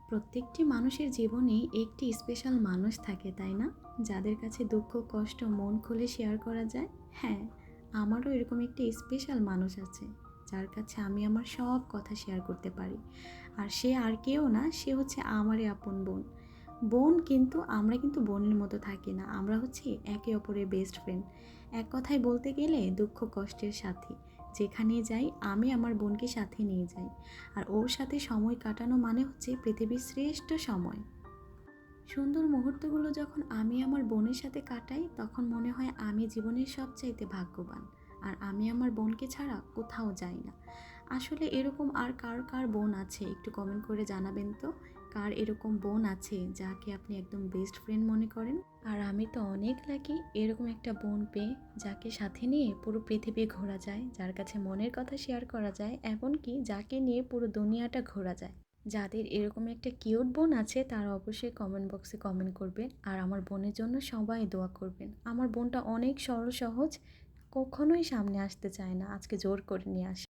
প্রত্যেকটি মানুষের জীবনেই একটি স্পেশাল মানুষ থাকে, তাই না? যাদের কাছে দুঃখ কষ্ট মন খুলে শেয়ার করা যায়। হ্যাঁ, আমারও এরকম একটি স্পেশাল মানুষ আছে, যার কাছে আমি আমার সব কথা শেয়ার করতে পারি। আর সে আর কেউ না, সে হচ্ছে আমারই আপন বোন। কিন্তু আমরা কিন্তু বোনের মতো থাকি না, আমরা হচ্ছি একে অপরের বেস্ট ফ্রেন্ড। এক কথায় বলতে গেলে দুঃখ কষ্টের সাথী। যেখানে যাই আমি আমার বোনকে সাথে নিয়ে যাই। আর ওর সাথে সময় কাটানো মানে হচ্ছে পৃথিবীর শ্রেষ্ঠ সময়। সুন্দর মুহূর্তগুলো যখন আমি আমার বোনের সাথে কাটাই, তখন মনে হয় আমি জীবনের সবচাইতে ভাগ্যবান। আর আমি আমার বোনকে ছাড়া কোথাও যাই না। আসলে এরকম আর কার কার বোন আছে, একটু কমেন্ট করে জানাবেন তো। কার এরকম বোন আছে যাকে আপনি একদম বেস্ট ফ্রেন্ড মনে করেন? আর আমি তো অনেক লাকি এরকম একটা বোন পেয়ে, যাকে সাথে নিয়ে পুরো পৃথিবী ঘোরা যায়, যার কাছে মনের কথা শেয়ার করা যায়, এমনকি যাকে নিয়ে পুরো দুনিয়াটা ঘোরা যায়। যাদের এরকম একটা কিউট বোন আছে তারা অবশ্যই কমেন্ট বক্সে কমেন্ট করবেন। আর আমার বোনের জন্য সবাই দোয়া করবেন। আমার বোনটা অনেক সরল সহজ, কখনোই সামনে আসতে চায় না, আজকে জোর করে নিয়ে আসে।